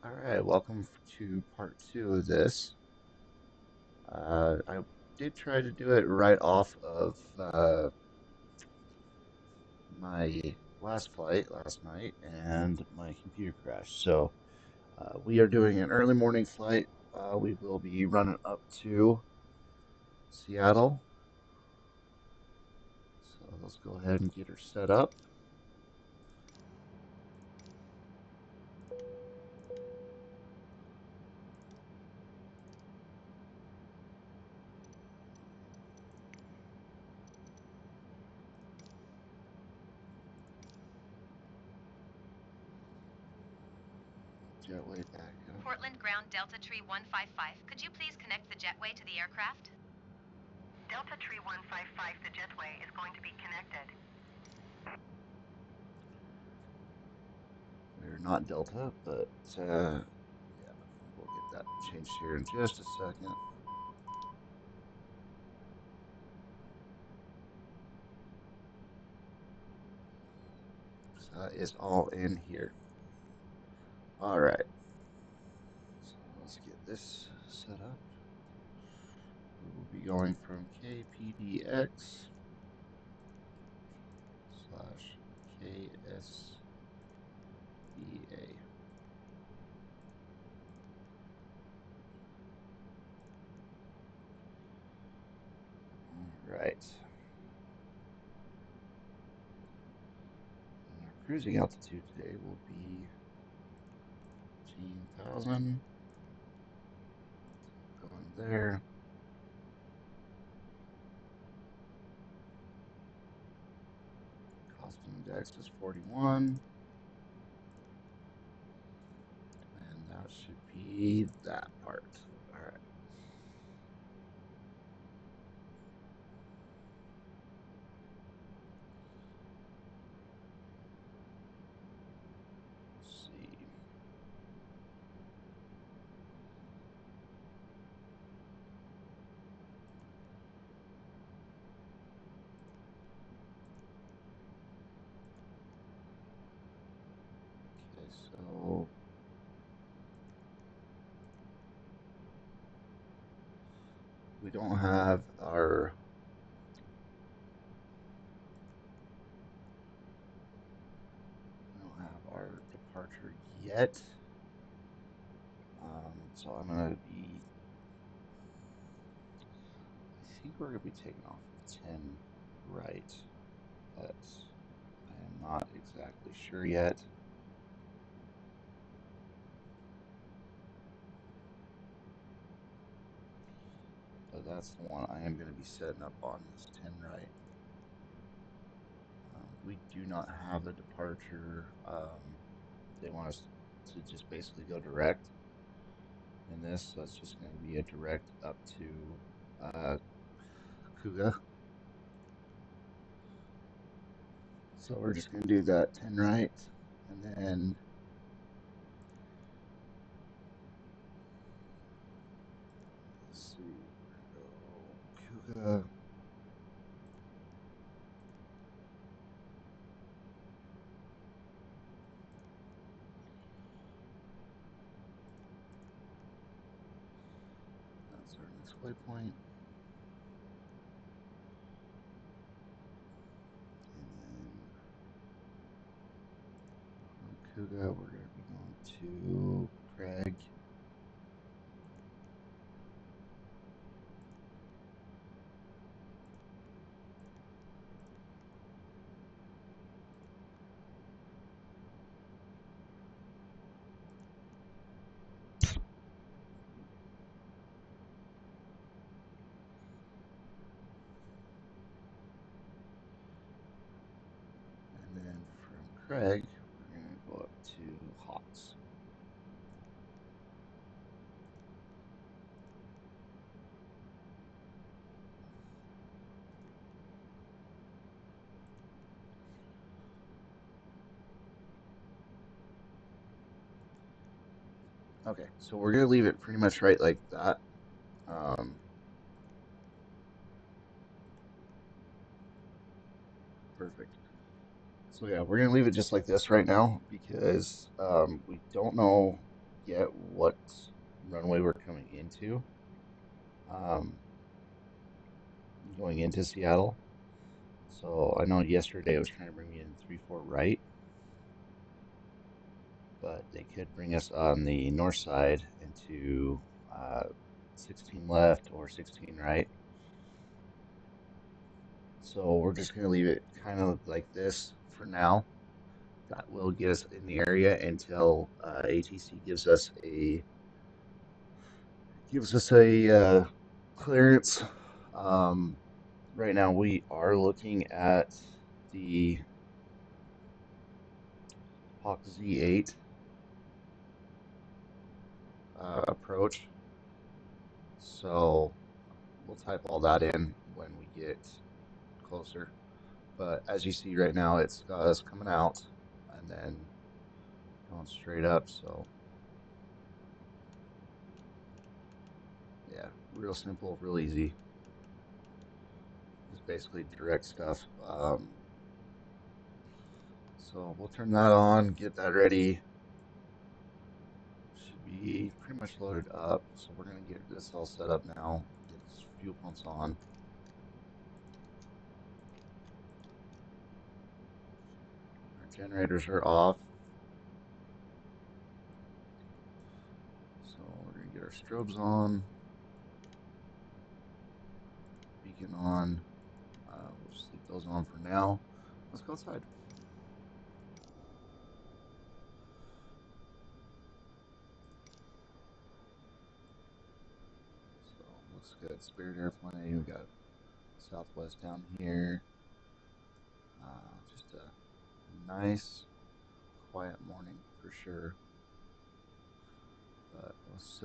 Alright, welcome to part 2 of this. I did try to do it right off of my last flight last night, and my computer crashed. So we are doing an early morning flight. We will be running up to Seattle. So let's go ahead and get her set up. Jetway back up. Portland ground Delta Tree 155. Could you please connect the jetway to the aircraft? Delta Tree 155, the jetway is going to be connected. We're not Delta, but yeah, we'll get that changed here in just a second. So that is all in here. Alright. So let's get this set up. We will be going from KPDX slash KSEA. Alright. Our cruising altitude today will be 15,000. Going there. Cost index is 41. And that should be that part. Alright. Let's see. Okay, so we don't have our departure yet. So I'm gonna be. I think we're gonna be taking off of 10 right, but I am not exactly sure yet. But that's the one I am going to be setting up on, is 10 right. We do not have a departure. They want us to just basically go direct in this, so it's just going to be a direct up to Kuga. So we're just going to do that 10 right, and then let's see, we're going to go Kuga. That's our next waypoint. And then from Kuga, we're going to be going to Craig. And then from Craig, we're going to go up to Hawks. Okay, so we're going to leave it pretty much right like that. Perfect. So yeah, we're going to leave it just like this right now because we don't know get what runway we're coming into, going into Seattle. So I know yesterday it was trying to bring me in 3-4 right, but they could bring us on the north side into 16 left or 16 right. So we're just going to leave it kind of like this for now. That will get us in the area until ATC gives us a clearance. Right now we are looking at the Hawk Z8 approach. So we'll type all that in when we get closer. But as you see right now, it's got us coming out and then going straight up. So yeah, real simple, real easy. Just basically direct stuff. So we'll turn that on, get that ready. Should be pretty much loaded up. So we're gonna get this all set up now. Get this fuel pumps on. Our generators are off. So we're gonna get our strobes on. Beacon on. We'll just leave those on for now. Let's go outside. So looks good. Spirit airplane. We got Southwest down here. Just a nice, quiet morning for sure. But let's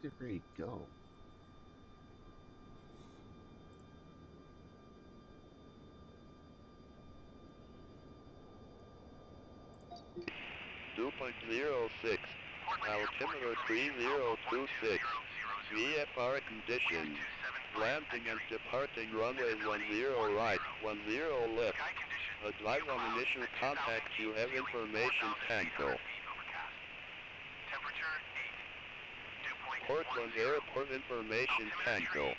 get ready to go. .06, altimeter 3026, VFR conditions, landing and departing runway 10 right, 10 left, advise on initial contact, you have information tango. Portland Airport information tango,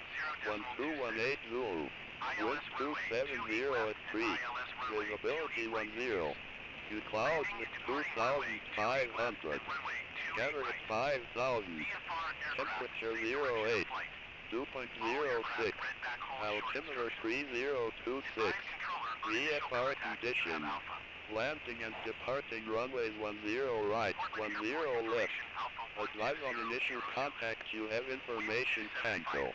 12180, wind 270 at 3, visibility 10. You clouds at 2,500. Scatter at 5,000. Temperature 08. Dew point 06. Altimeter 3026. VFR conditions. Landing and departing runways 10 right, 10 left. Advise on initial contact, you have information tango.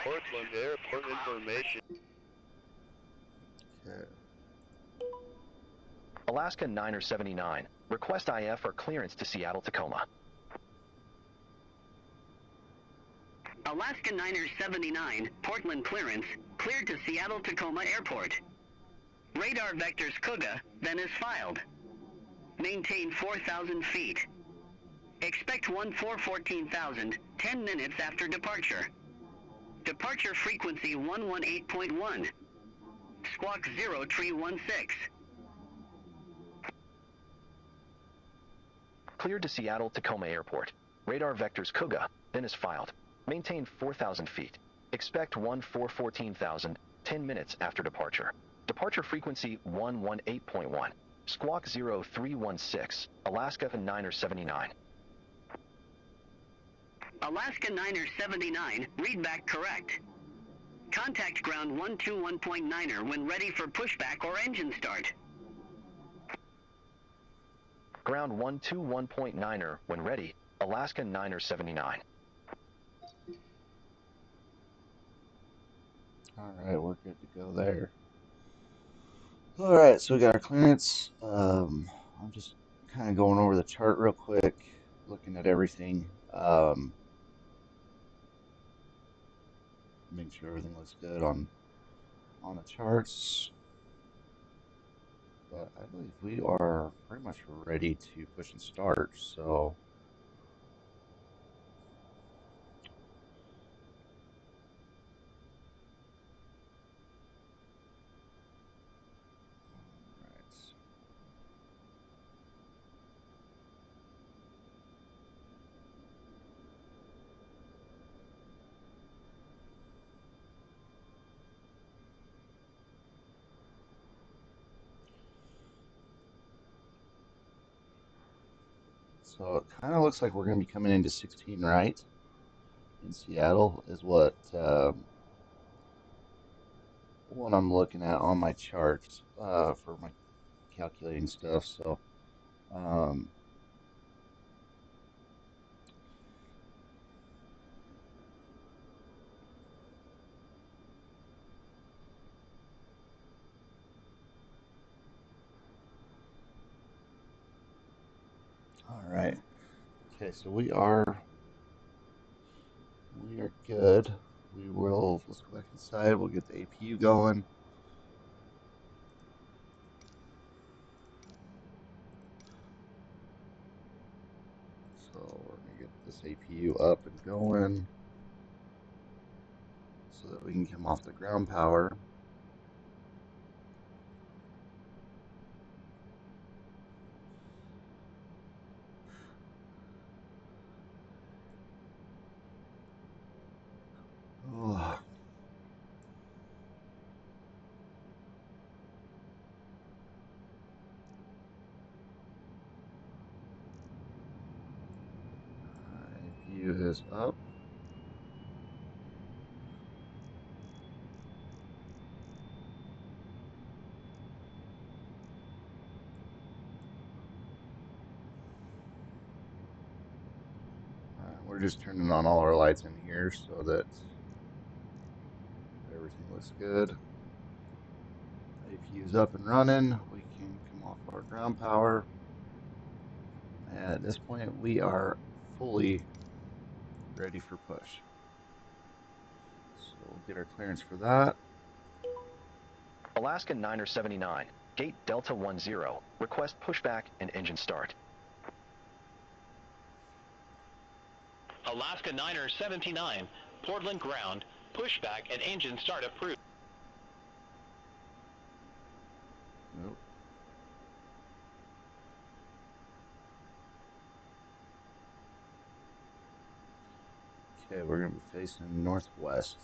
Portland Airport information. Okay. Alaska Niner 79. Request IF or clearance to Seattle Tacoma. Alaska Niner 79, Portland clearance, cleared to Seattle Tacoma Airport. Radar vectors Cougar, then is filed. Maintain 4,000 feet. Expect 14,000, 10 minutes after departure. Departure frequency 118.1. Squawk 0316. Cleared to Seattle Tacoma Airport. Radar vectors Cougar, then is filed. Maintain 4,000 feet. Expect 14,000, 10 minutes after departure. Departure frequency 118.1. Squawk 0316. Alaska Niner 79. Alaska Niner 79, readback correct. Contact ground 121.9er when ready for pushback or engine start. Ground 121.9er when ready. Alaska Niner 79. Alright, we're good to go there. Alright, so we got our clearance. I'm just kind of going over the chart real quick, looking at everything. Make sure everything looks good on the charts. But I believe we are pretty much ready to push and start, so So it kind of looks like we're going to be coming into 16 right in Seattle is what I'm looking at on my charts for my calculating stuff. So all right. Okay, so we are good. Let's go back inside. We'll get the APU going. So we're gonna get this APU up and going so that we can come off the ground power. Oh. APU is up. We're just turning on all our lights in here so that everything looks good. APU's up and running. We can come off our ground power. And at this point, we are fully ready for push. So we'll get our clearance for that. Alaska Niner 79, gate Delta 10, request pushback and engine start. Alaska Niner 79, Portland ground, pushback and engine start approved. Nope. Okay, we're going to be facing northwest.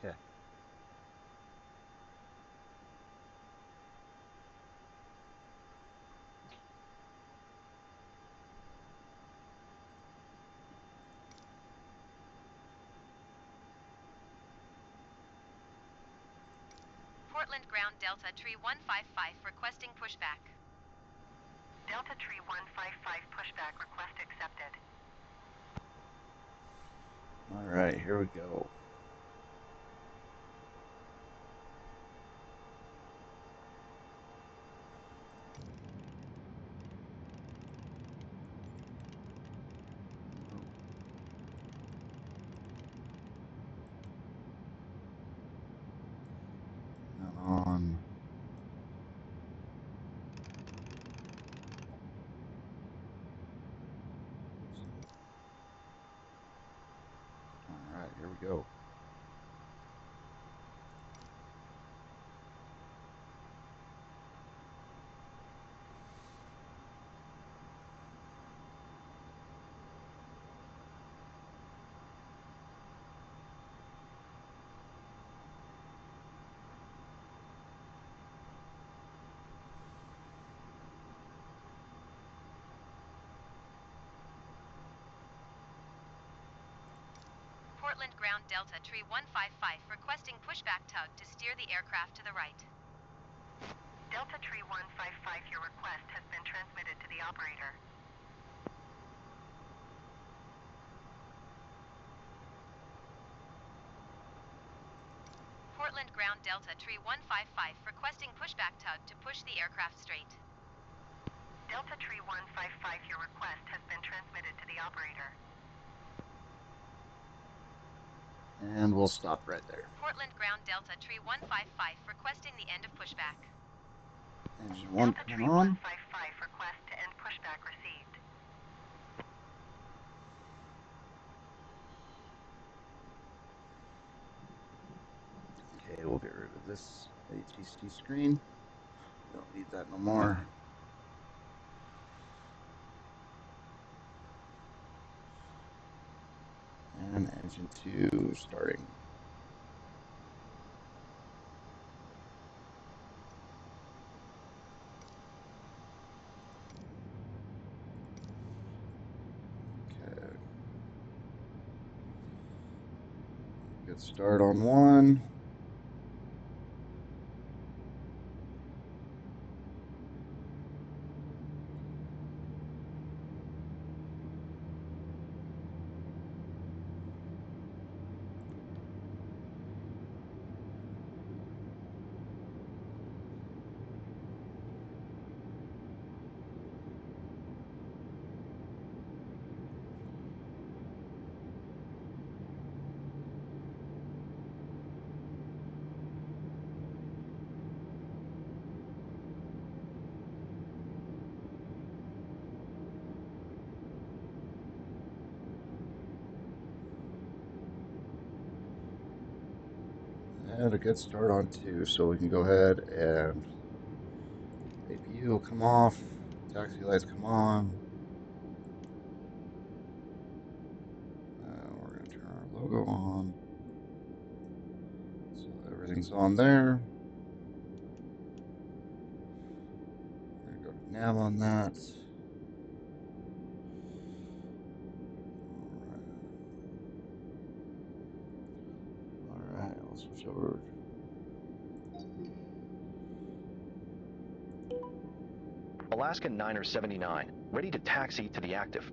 Okay. Portland ground Delta Tree 155 requesting pushback. Delta Tree 155 pushback request accepted. All right, here we go. On. All right, here we go. Portland ground Delta Tree 155 requesting pushback tug to steer the aircraft to the right. Delta Tree 155, your request has been transmitted to the operator. Portland ground Delta Tree 155 requesting pushback tug to push the aircraft straight. Delta Tree 155, your request has been transmitted to the operator. And we'll stop right there. Portland ground Delta Tree 155 requesting the end of pushback. Engine 1 Delta Tree on. 155 request to end pushback received. Okay, we'll get rid of this ATC screen. Don't need that no more. And engine 2 starting. Okay. Good start on 1. And a good start on 2, so we can go ahead and APU will come off, taxi lights come on. We're going to turn our logo on, so everything's on there. We're going to go to nav on that. Alright, I'll switch over. Alaska 979, ready to taxi to the active.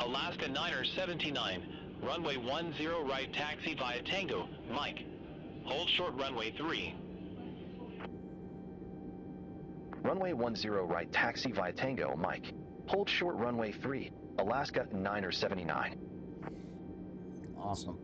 Alaska 79, runway 10 right taxi via Tango, Mike. Hold short runway 3. Runway 10 right taxi via Tango, Mike. Hold short runway 3, Alaska 979. Awesome.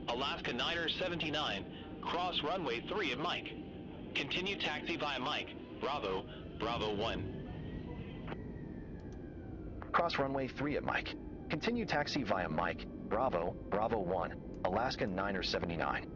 Alaska 79, cross runway 3 at Mike. Continue taxi via Mike, Bravo, Bravo 1. Cross runway 3 at Mike. Continue taxi via Mike, Bravo, Bravo 1, Alaska 979.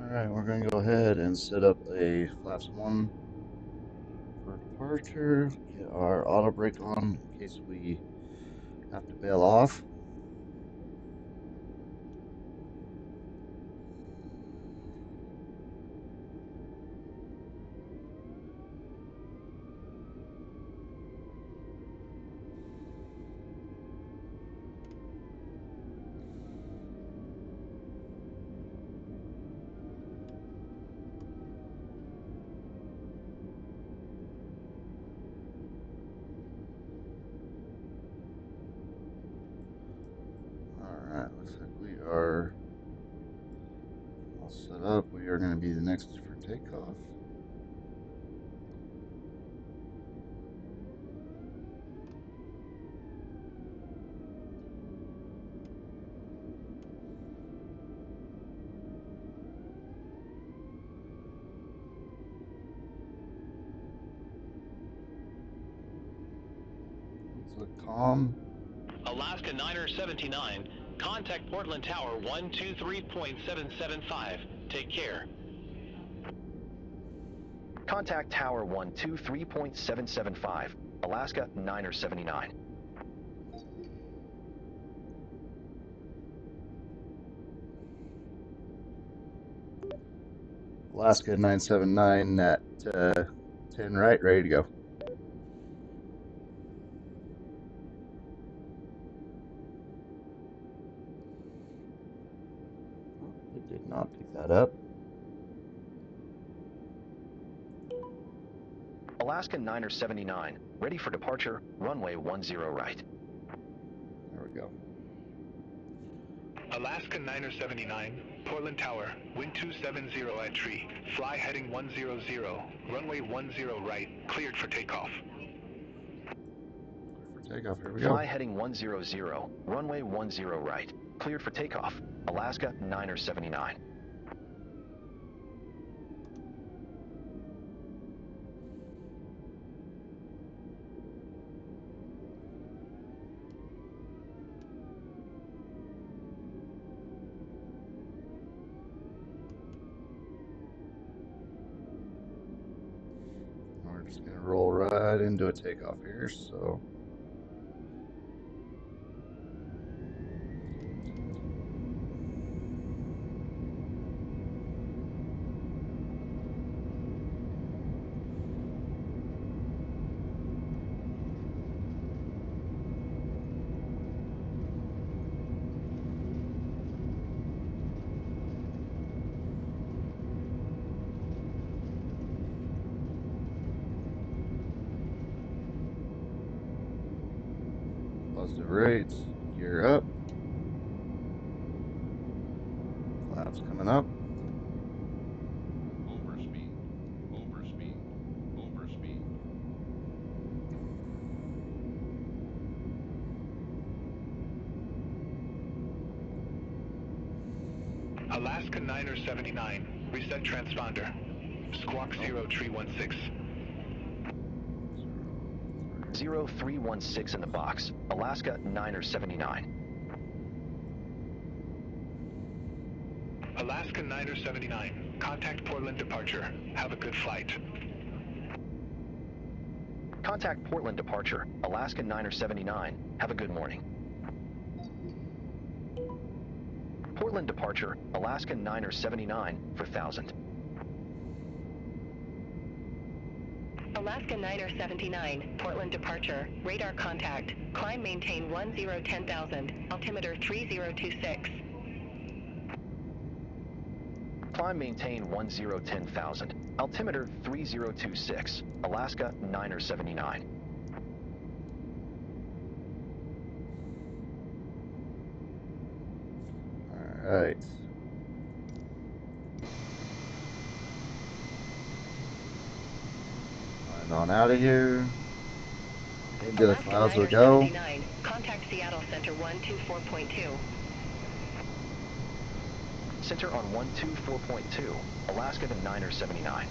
Alright, we're going to go ahead and set up a flaps 1 for departure. Get our auto brake on in case we have to bail off. Alright, looks like we are all set up. We are going to be the next for takeoff. Click COM. Alaska Niner 79, contact Portland Tower 123.775. Take care. Contact Tower 123.775, Alaska Niner 79. Alaska 979 at 10 right, ready to go. It did not pick that up. Alaska Niner 79, ready for departure, runway 10 right. There we go. Alaska Niner 79, Portland Tower, wind 270 at tree, fly heading 100, runway 10 right, cleared for takeoff. For takeoff, here we go. Fly heading 100, runway 10 right, cleared for takeoff, Alaska Niner 79. We're just going to roll right into a takeoff here, so. Positive rates, gear up. Flaps coming up. Overspeed, overspeed, overspeed. Alaska Niner 79, reset transponder. Squawk 0316. 0316 in the box, Alaska Niner 79. Alaska Niner 79, contact Portland departure. Have a good flight. Contact Portland departure, Alaska Niner 79. Have a good morning. Portland departure, Alaska Niner 79 for 1000. Alaska Niner 79, Portland departure, radar contact, climb maintain 1010,000, altimeter 3026. Climb maintain 1010,000, altimeter 3026, Alaska Niner 79. All right. Flying on out of here. Into the Alaska clouds we Niner go. 79, contact Seattle Center 124.2. Center on 124.2, Alaska to Niner 79.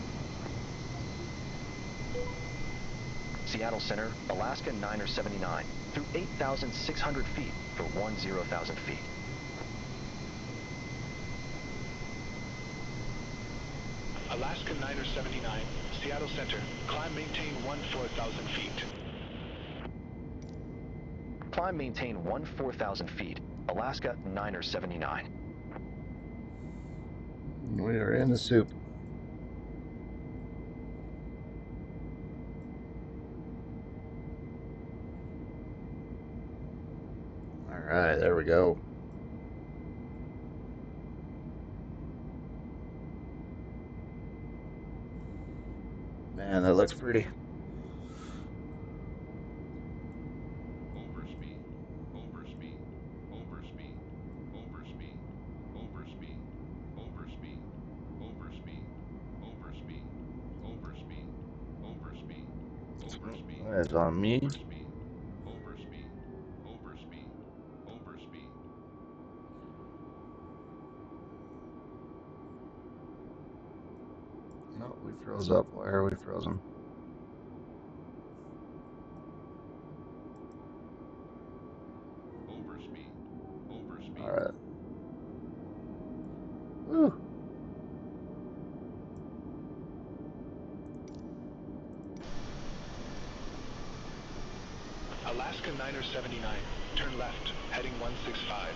Seattle Center, Alaska Niner 79, through 8,600 feet for 10,000 feet. Alaska Niner 79, Seattle Center, climb maintain 14,000 feet. Climb maintain 14,000 feet, Alaska Niner 79. We are in the soup. All right, there we go. Man, that looks pretty. Overspeed, overspeed, overspeed, overspeed, overspeed, overspeed, overspeed, overspeed, overspeed, overspeed, overspeed. That is on me. Overspeed, overspeed, overspeed, overspeed. No, we froze up. Why are we frozen? Woo. Alaska Niner 79, turn left, heading 165.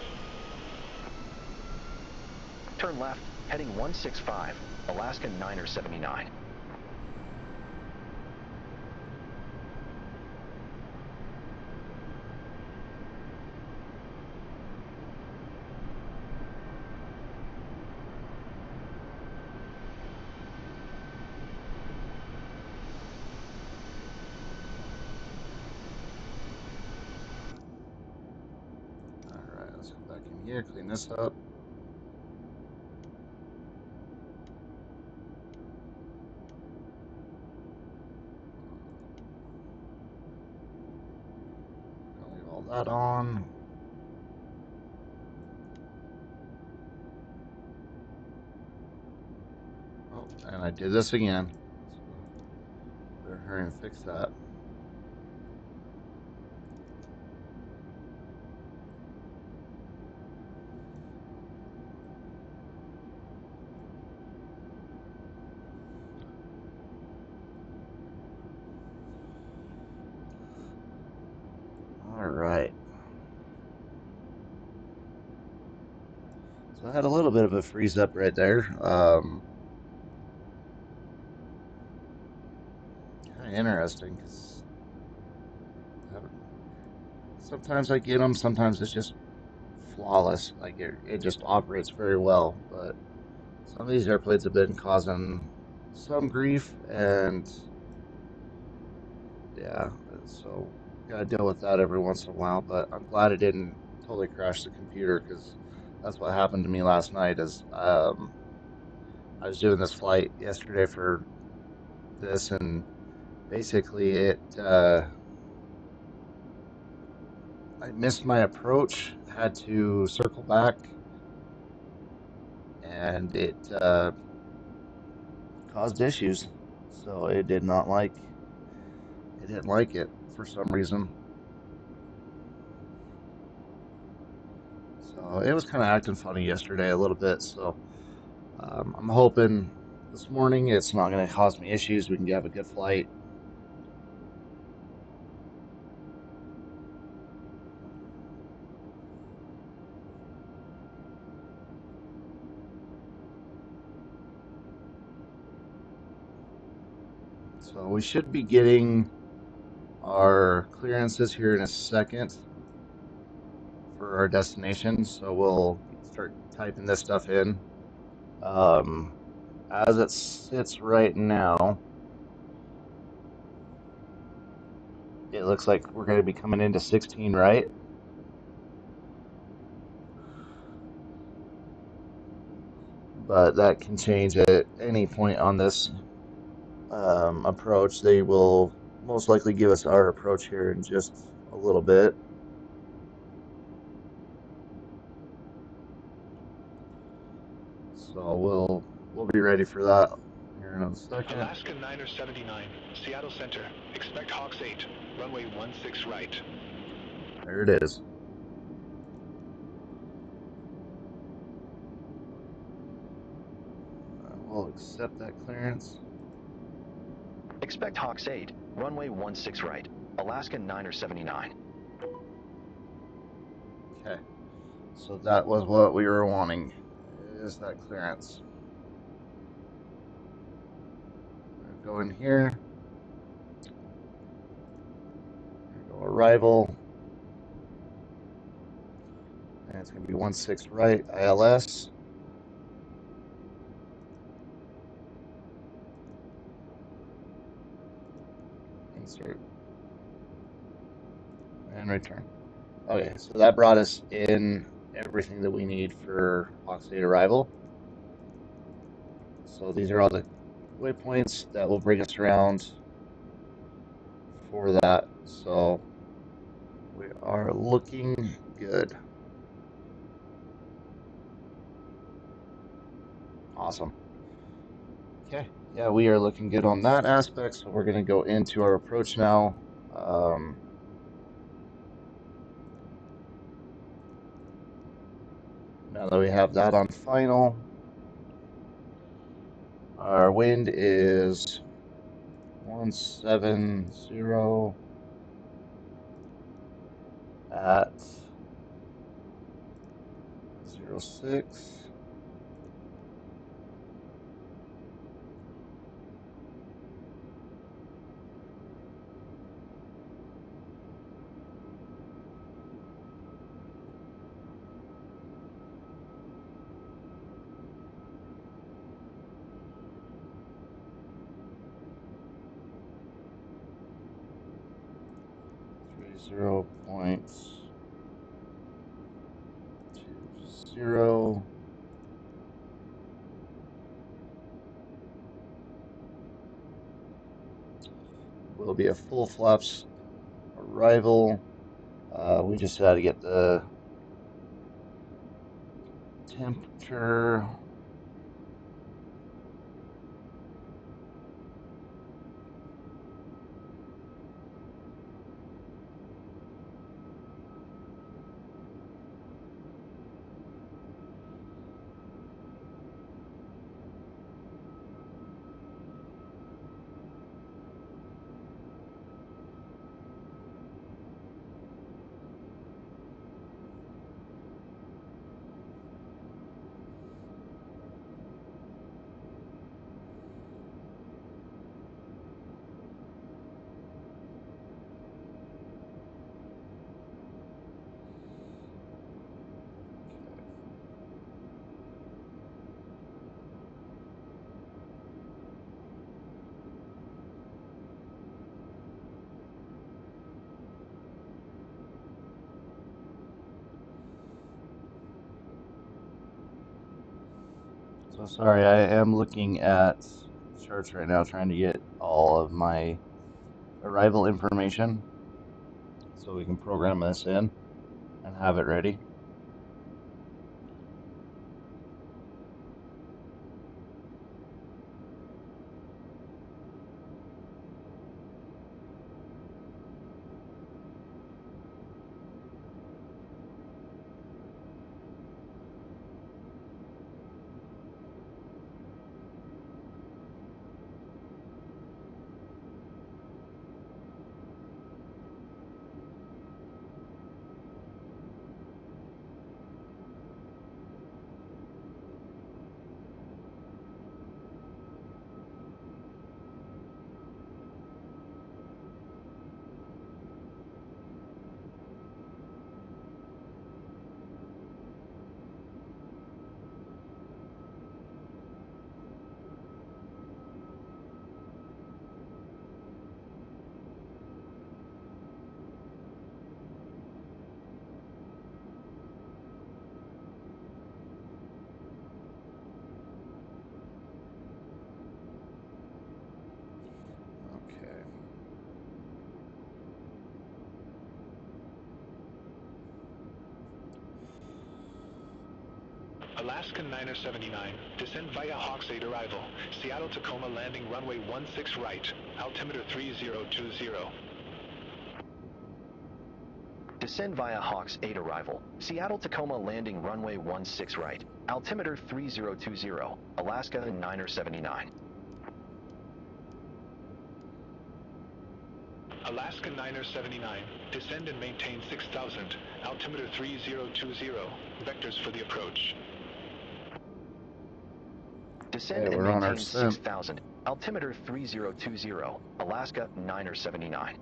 Turn left, heading 165, Alaska Niner 79. Alright, let's go back in here, clean this up. Gonna leave all that on. Oh, and I did this again. So better hurry and fix that. Alright. So I had a little bit of a freeze up right there. Kind of interesting because sometimes I get them, sometimes it's just flawless. Like it just operates very well. But some of these airplanes have been causing some grief, and yeah, so gotta deal with that every once in a while. But I'm glad it didn't totally crash the computer, because that's what happened to me last night. Is I was doing this flight yesterday for this, and basically I missed my approach, had to circle back, and it caused issues. So it didn't like it for some reason. So it was kind of acting funny yesterday a little bit. So I'm hoping this morning it's not going to cause me issues. We can have a good flight. So we should be getting our clearances here in a second for our destination. So we'll start typing this stuff in. As it sits right now, it looks like we're going to be coming into 16 right. But that can change at any point on this approach. They will most likely give us our approach here in just a little bit. So we'll be ready for that here in a second. Alaska Niner 79, Seattle Center. Expect Hawks 8, runway 16 right. There it is. We'll accept that clearance. Expect Hawks 8, runway 16 right, Alaska Niner 79. Okay, so that was what we were wanting, is that clearance. Go in here. Go arrival. And it's going to be 16 right, ILS. Insert. And return. Okay, so that brought us in everything that we need for Hawks 8 arrival. So these are all the waypoints that will bring us around for that. So we are looking good. Awesome. Okay, yeah, we are looking good on that aspect. So we're going to go into our approach now. Now that we have that on final, Our wind is 170 at 06. Zero point 20. Will be a full flaps arrival. We just had to get the temperature. So sorry, I am looking at charts right now, trying to get all of my arrival information so we can program this in and have it ready. Okay. Alaska Niner 79, descend via Hawks 8 arrival. Seattle Tacoma landing runway 16 right, altimeter 3020. Descend via Hawks 8 arrival. Seattle Tacoma landing runway 16 right, altimeter 3020, Alaska Niner 79. Alaska Niner 79, descend and maintain 6000, altimeter 3020, vectors for the approach. Descend Okay, and we're on our maintain descent. 6000, altimeter 3020, Alaska Niner 79.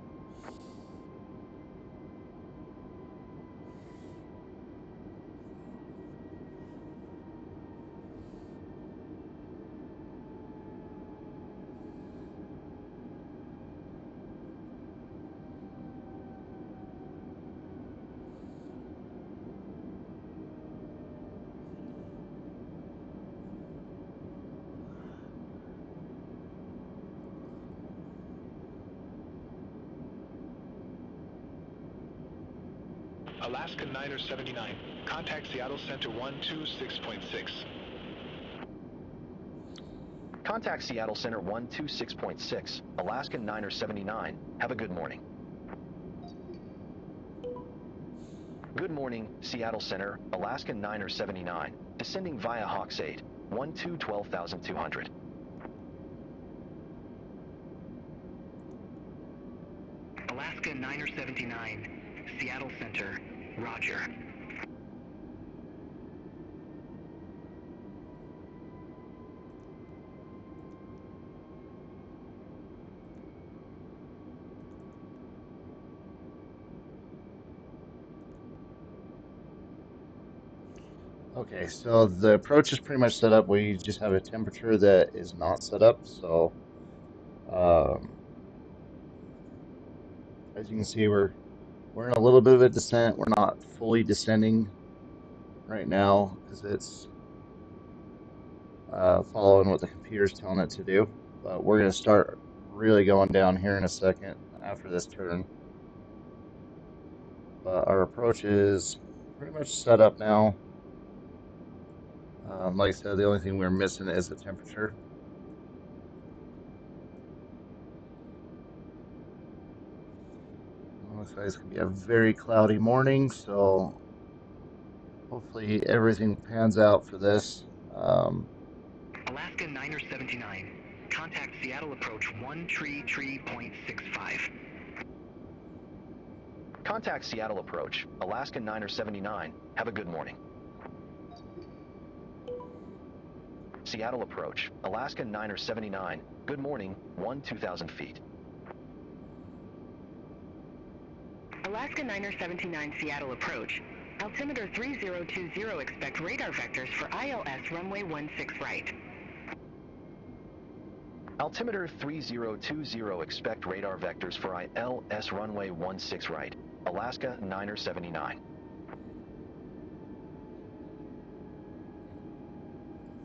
Alaska Niner 79, contact Seattle Center 126.6. Contact Seattle Center 126.6, Alaska Niner 79. Have a good morning. Good morning, Seattle Center, Alaska Niner 79, descending via Hawks 8, 12,200. Alaska 979, Seattle Center, roger. Okay, so the approach is pretty much set up. We just have a temperature that is not set up. So, as you can see, we're in a little bit of a descent. We're not fully descending right now because it's following what the computer's telling it to do. But we're going to start really going down here in a second after this turn. But our approach is pretty much set up now. Like I said, the only thing we're missing is the temperature. Looks like it's going to be a very cloudy morning, so hopefully everything pans out for this. Alaska 979, contact Seattle approach 133.65. Contact Seattle approach, Alaska 979. Have a good morning. Seattle approach, Alaska 979. Good morning, 2000 feet. Alaska 979 Seattle approach. Altimeter 3020 expect radar vectors for ILS runway 16 right. Altimeter 3020 expect radar vectors for ILS runway 16 right. Alaska 979.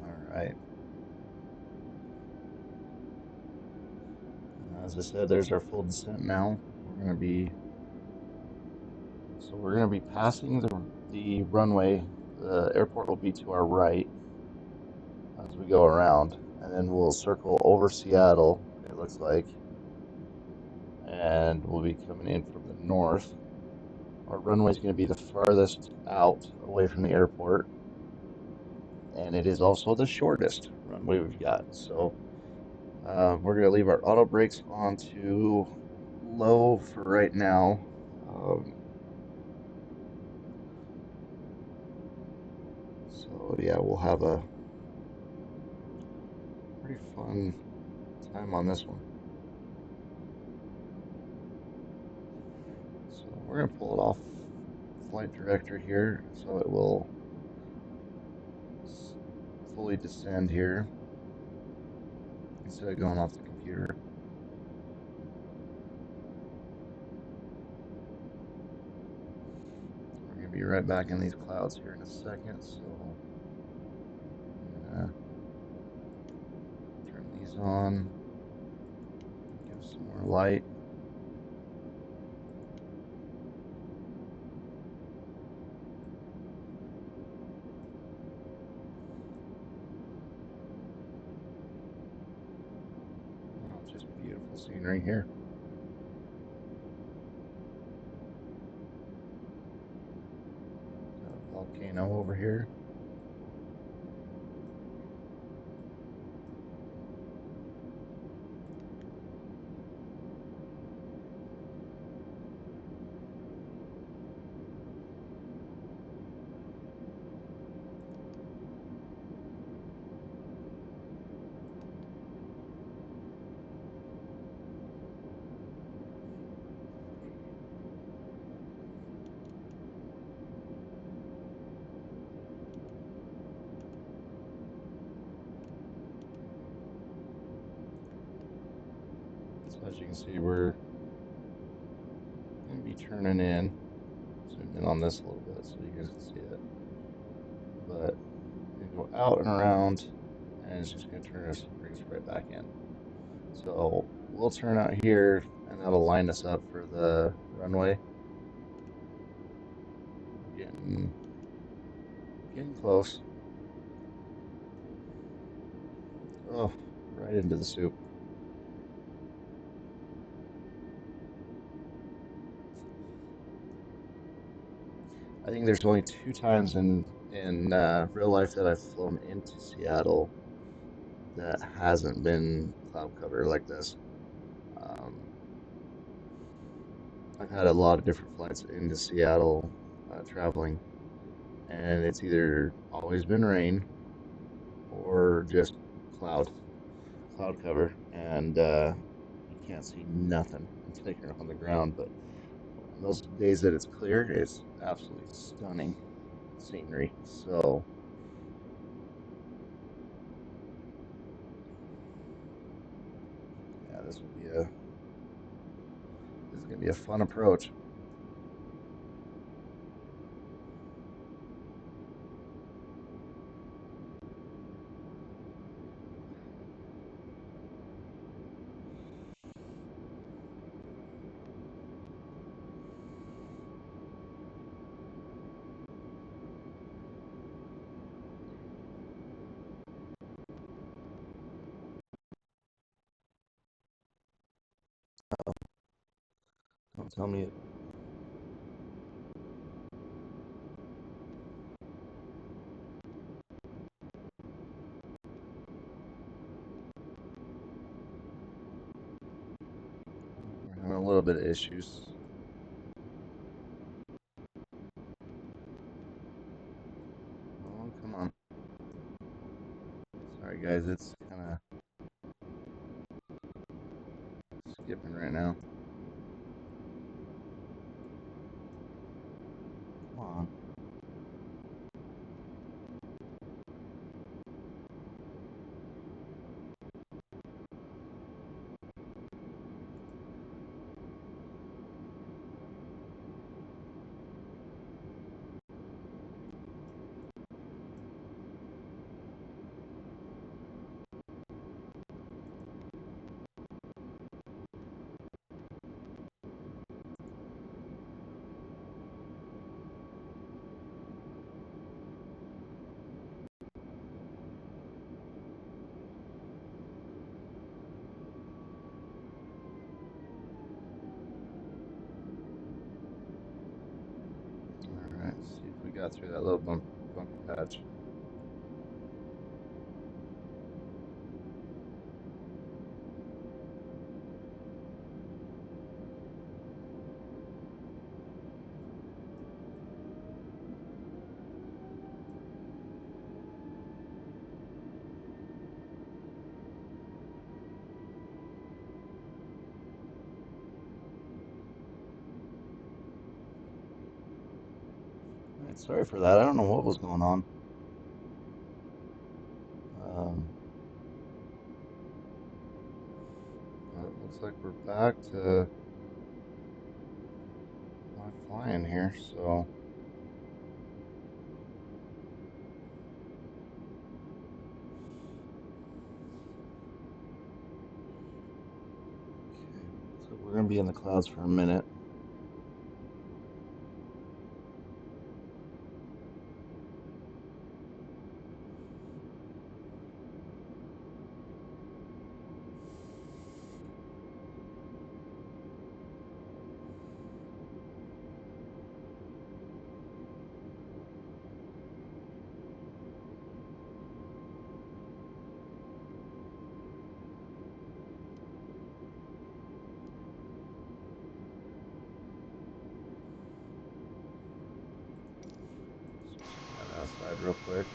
All right. As I said, there's our full descent now. We're going to be passing the runway. The airport will be to our right as we go around, and then we'll circle over Seattle, it looks like, and we'll be coming in from the north. Our runway is going to be the farthest out away from the airport, and it is also the shortest runway we've got. So we're going to leave our auto brakes on to low for right now. So yeah, we'll have a pretty fun time on this one. So we're going to pull it off flight director here, so it will fully descend here instead of going off the computer. We're going to be right back in these clouds here in a second, so I'm going to turn these on, give some more light. Oh, just beautiful scenery here. Got a volcano over here. So as you can see, we're going to be turning in. Zoom in on this a little bit so you guys can see it. But we go out and around, and it's just going to bring us right back in. So we'll turn out here, and that'll line us up for the runway. Getting close. Oh, right into the soup. I think there's only 2 times in real life that I've flown into Seattle that hasn't been cloud cover like this. I've had a lot of different flights into Seattle traveling, and it's either always been rain or just cloud cover, and you can't see nothing until you're on the ground. But on those days that it's clear, it's absolutely stunning scenery. So yeah, this is gonna be a fun approach. Don't tell me. We're having a little bit of issues. Oh, come on. Sorry, guys. It's kind of skipping right now. Come on. All right. See if we got through that little bumpy patch. All right, sorry for that. I don't know what was going on. It looks like we're back to not flying here, so okay. So we're gonna be in the clouds for a minute. Outside real quick.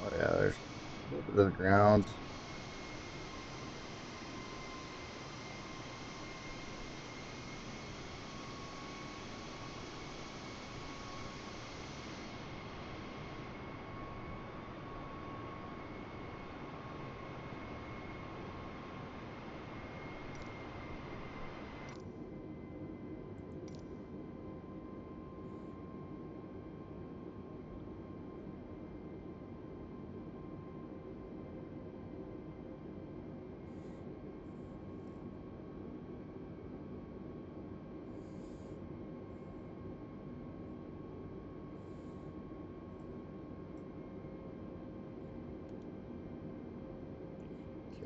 Oh yeah, there's a little bit of the ground.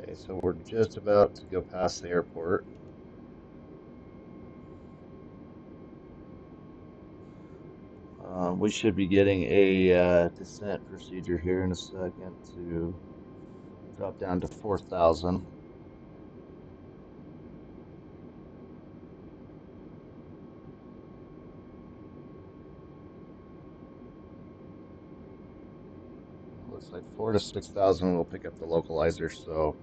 Okay, so we're just about to go past the airport. We should be getting a descent procedure here in a second to drop down to 4,000. looks like 4 to 6,000 will pick up the localizer, so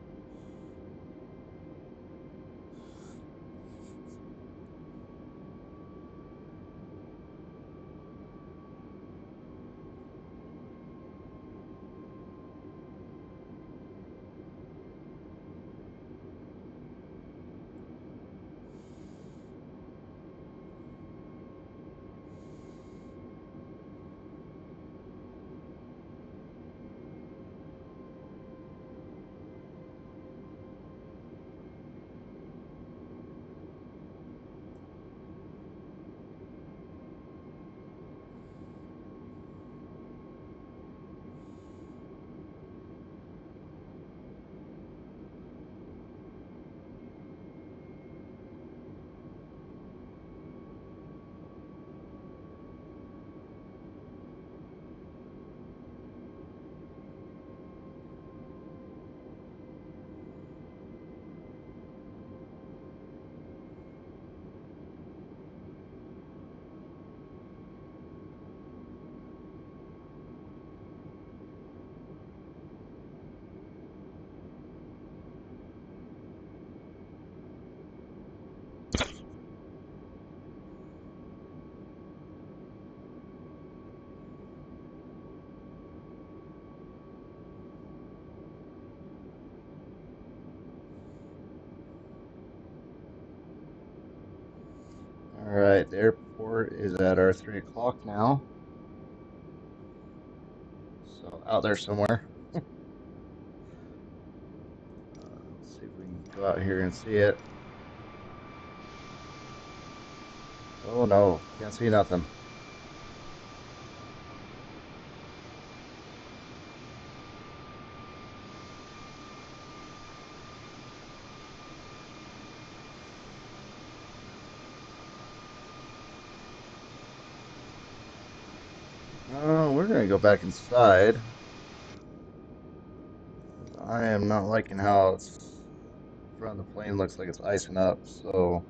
alright, the airport is at our 3 o'clock now. So out there somewhere. Let's see if we can go out here and see it. Oh no, can't see nothing. We're gonna go back inside. I am not liking how it's front of the plane looks like it's icing up, so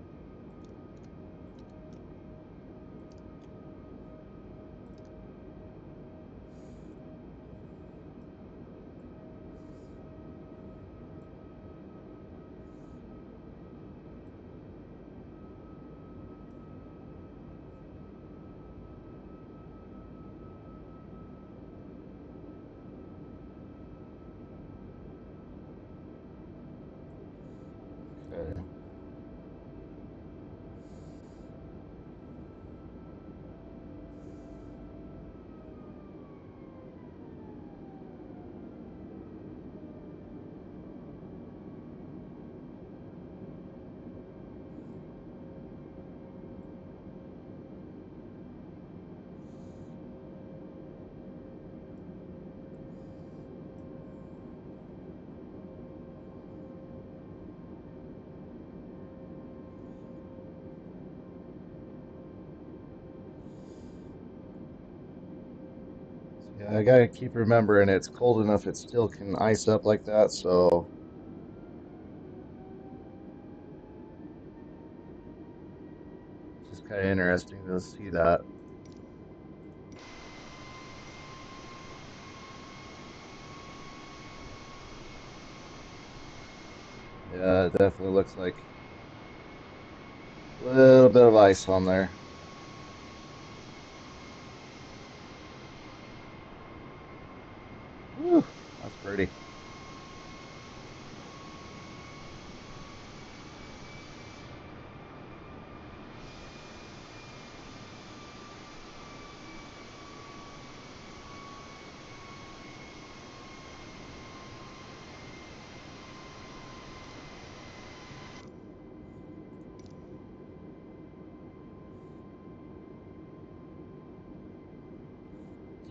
okay. Yeah, I gotta keep remembering it's cold enough it still can ice up like that, so it's just kind of interesting to see that. Yeah, it definitely looks like a little bit of ice on there. Whew, that's pretty.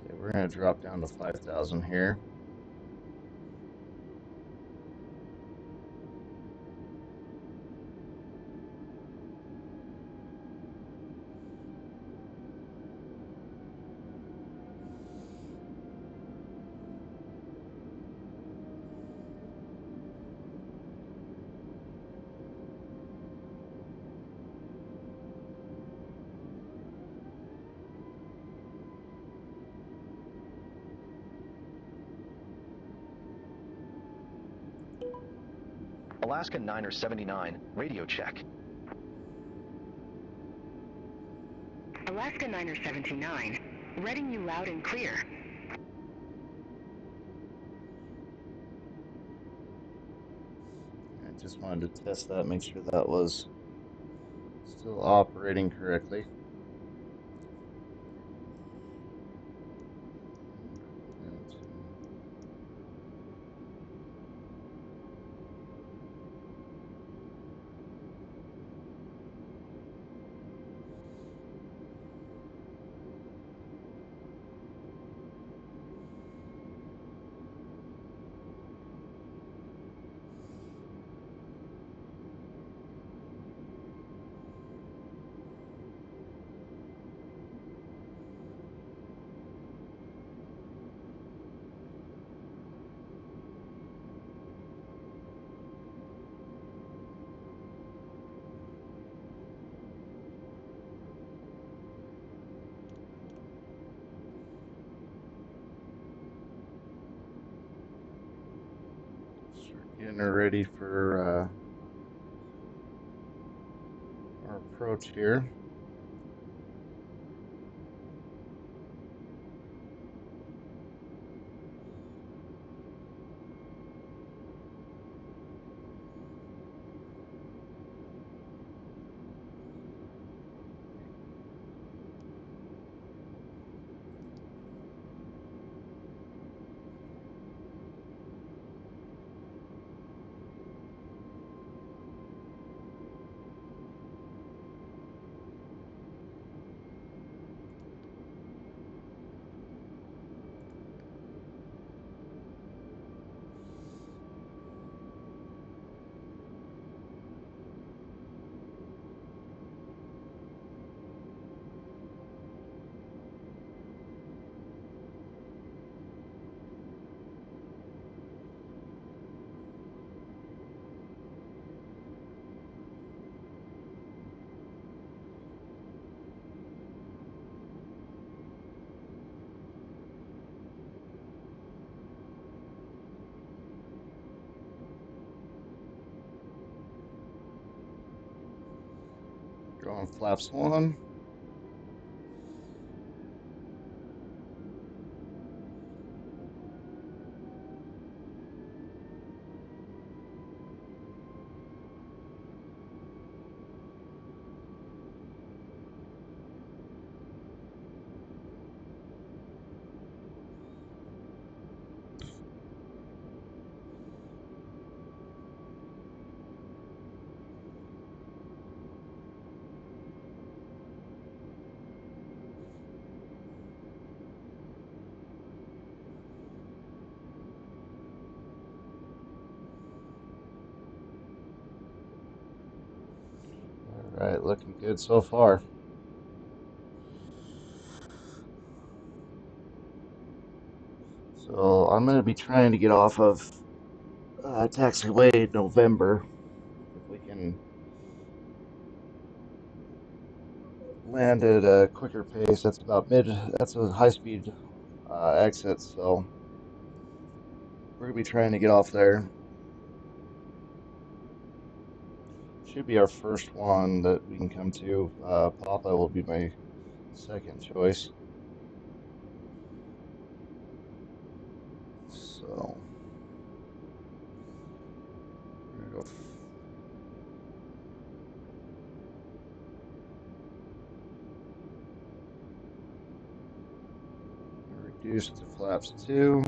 Okay, we're gonna drop down to 5,000 here. Alaska Niner 79, radio check. Alaska Niner 79, reading you loud and clear. I just wanted to test that, make sure that was still operating correctly. Getting her ready for our approach here. Going flaps 1. All right, looking good so far. So I'm going to be trying to get off of taxiway November. If we can land at a quicker pace, that's about that's a high-speed exit, so we're going to be trying to get off there. Should be our first one that we can come to. Papa will be my second choice. So we're gonna go reduce to flaps 2.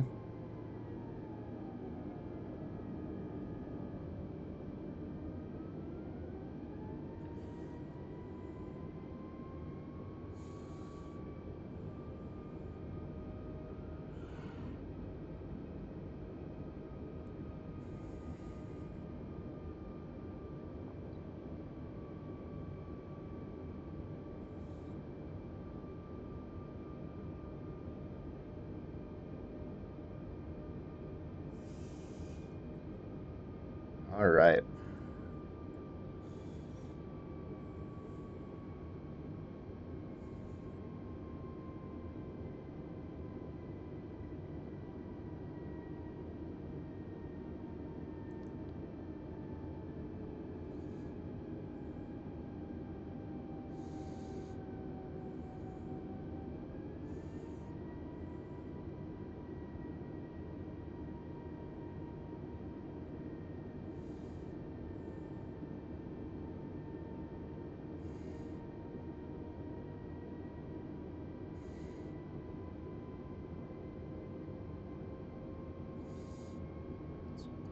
All right.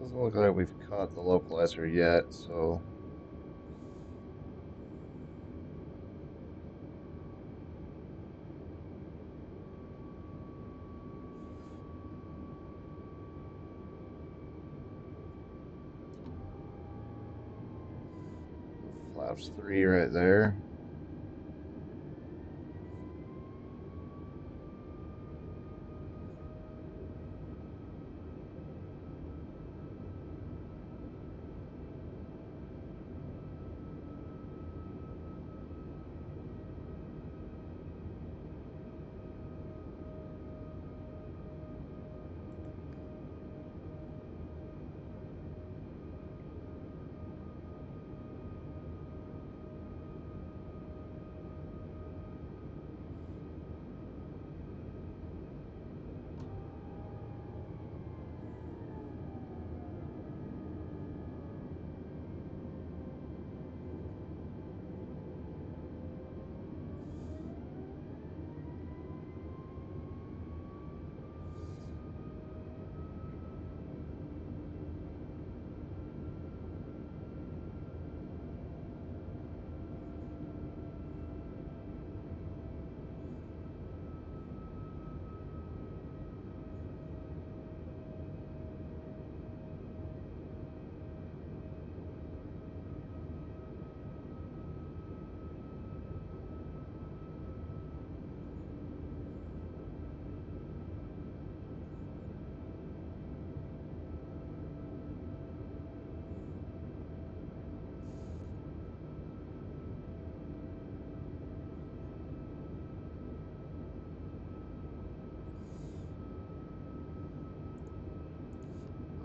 Doesn't look like we've caught the localizer yet, so flaps 3 right there.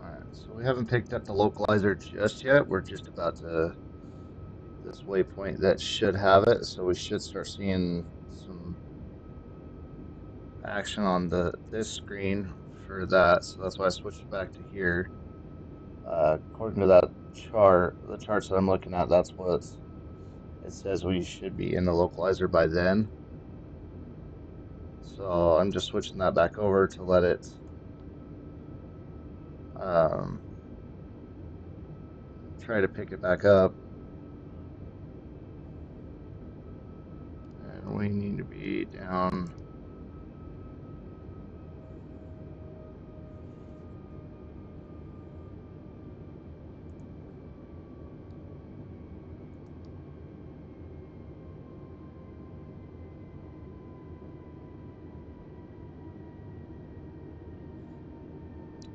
Alright, so we haven't picked up the localizer just yet. We're just about to this waypoint that should have it, so we should start seeing some action on this screen for that. So that's why I switched back to here. According to that chart, the charts that I'm looking at, that's what it says we should be in the localizer by then. So I'm just switching that back over to let it try to pick it back up. And we need to be down.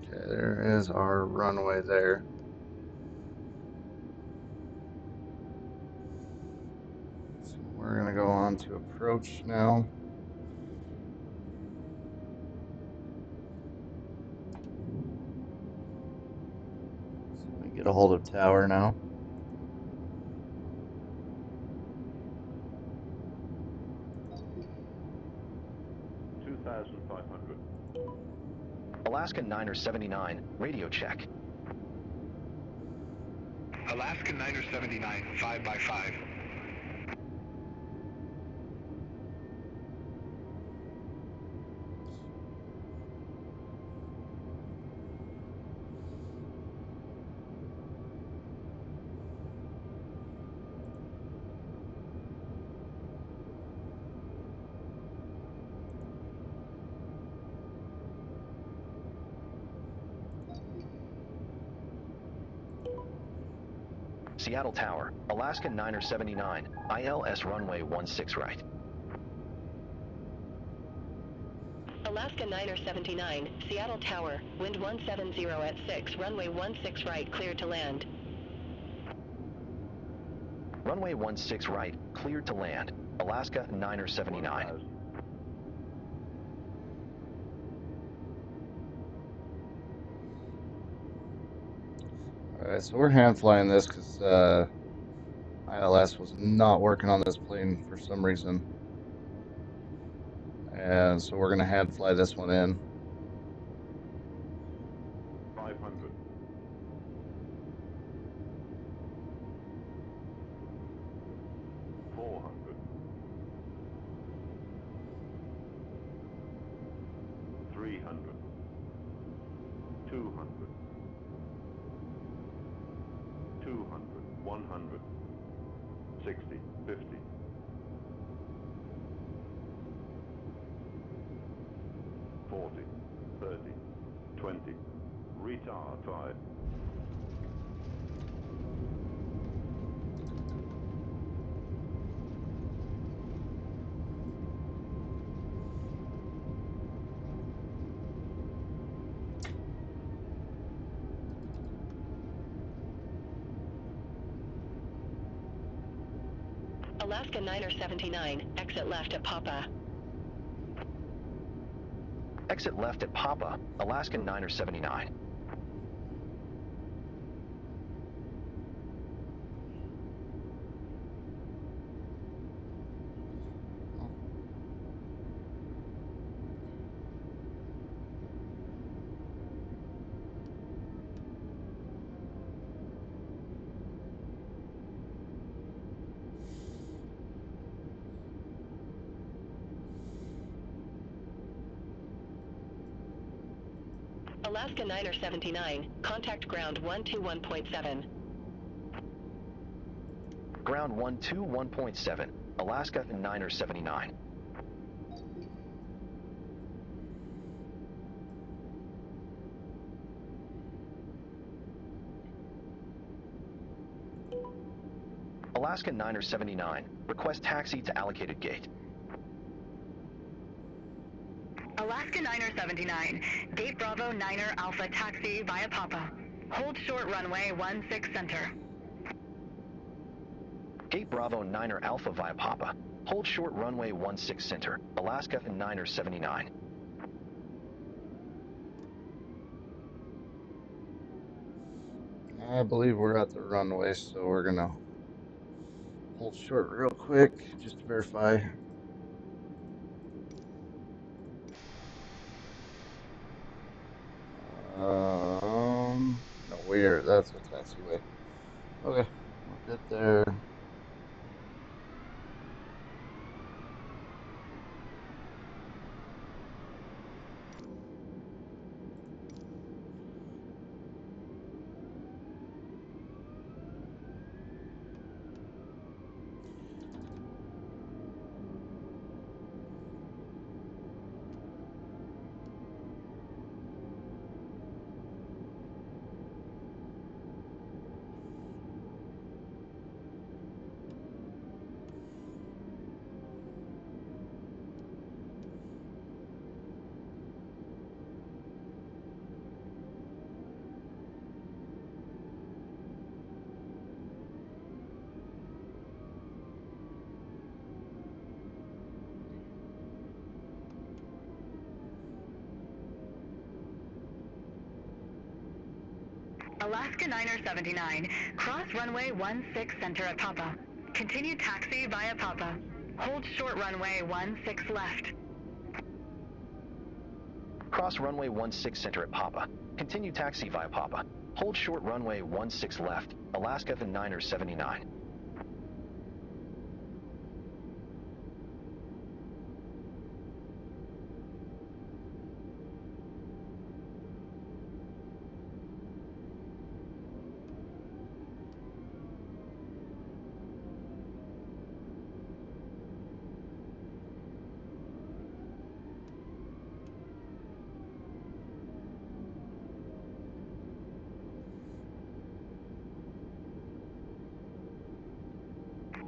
Okay, there is our runway there. So we're going to go on to approach now. So we get a hold of tower now. Alaska Niner 79, radio check. Alaska Niner 79, 5 by 5. Seattle Tower, Alaska Niner 79, ILS runway 16 right. Alaska Niner 79, Seattle Tower, wind 170 at 6, runway 16 right, cleared to land. Runway 16 right, cleared to land. Alaska Niner 79. Alright, so we're hand flying this because ILS was not working on this plane for some reason. And so we're going to hand fly this one in. 500. 400. 300. 200. 200, 100, 60, 50. 40, 30, 20. Retard 5. Alaska Niner 79, exit left at Papa. Exit left at Papa, Alaska Niner 79. Alaska Niner 79, contact ground 121.7. Ground 121.7, Alaska Niner 79. Alaska Niner 79, request taxi to allocated gate. Alaska Niner 79, Gate Bravo Niner Alpha taxi via Papa. Hold short runway 16 center. Gate Bravo Niner Alpha via Papa. Hold short runway 16 center, Alaska Niner 79. I believe we're at the runway, so we're gonna hold short real quick just to verify. No, that's a taxiway. Okay, we're good there. Alaska Niner 79, cross runway 16 center at Papa. Continue taxi via Papa. Hold short runway 16 left. Cross runway 16 center at Papa. Continue taxi via Papa. Hold short runway 16 left, Alaska Niner 79.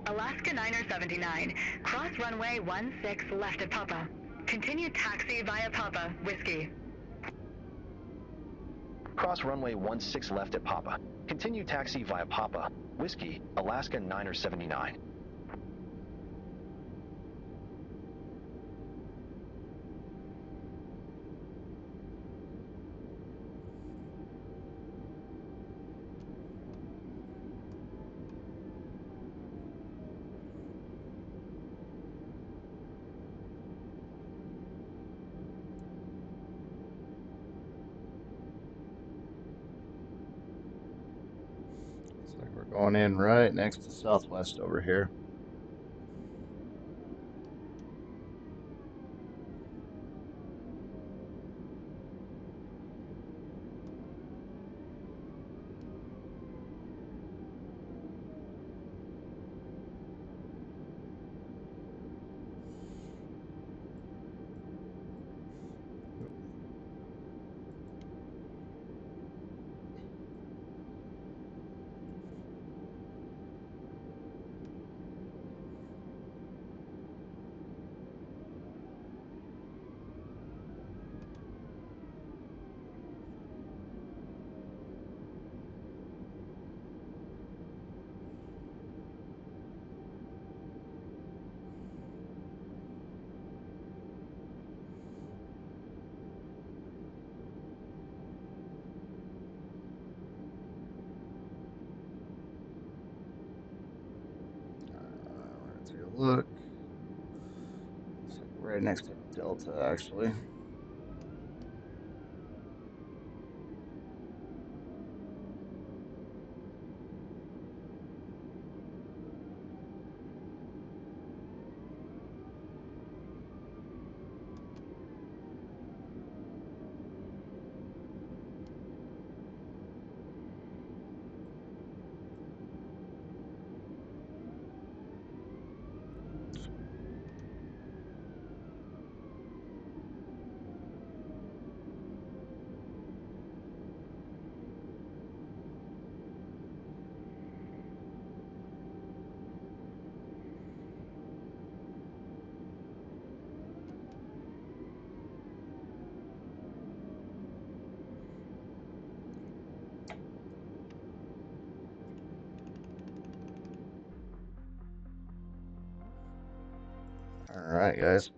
Alaska Niner 79, cross runway 16 left at Papa. Continue taxi via Papa, Whiskey. Cross runway 16 left at Papa. Continue taxi via Papa, Whiskey, Alaska Niner 79. Looks like we're going in right next to Southwest over here. look. It's like right next to Delta, actually. Alright, guys.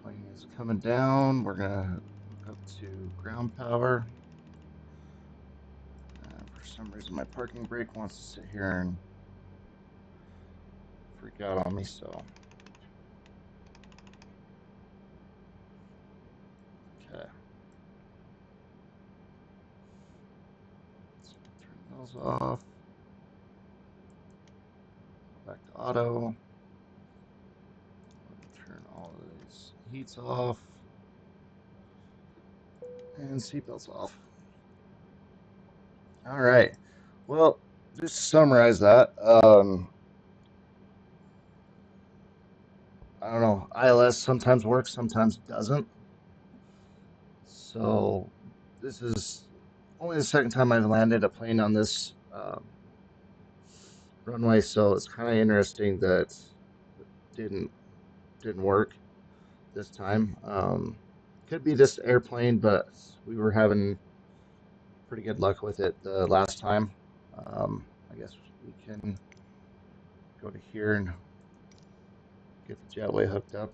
Plane is coming down. We're going to hook up to ground power. For some reason, my parking brake wants to sit here and freak out on me, so. Okay. Let's turn those off. Go back to auto. Turn all of these heats off. And seatbelts off. All right. Well, just to summarize that, I don't know. ILS sometimes works, sometimes doesn't. So this is only the second time I've landed a plane on this runway, so it's kind of interesting that it didn't work this time. Could be this airplane, but we were having pretty good luck with it the last time. I guess we can go to here and get the jetway hooked up.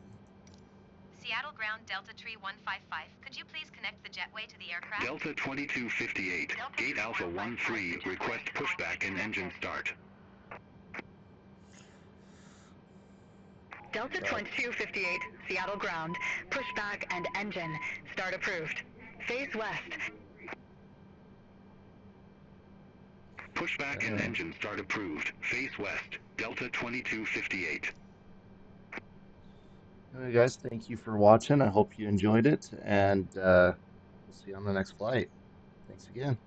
Seattle ground Delta Tree 155. Could you please connect the jetway to the aircraft? Delta 2258, Gate Alpha 13, request pushback and engine start. Delta 2258, Seattle ground, pushback and engine, start approved. Face west. Pushback and engine start approved. Face west, Delta 2258. Anyway, guys, thank you for watching. I hope you enjoyed it, and we'll see you on the next flight. Thanks again.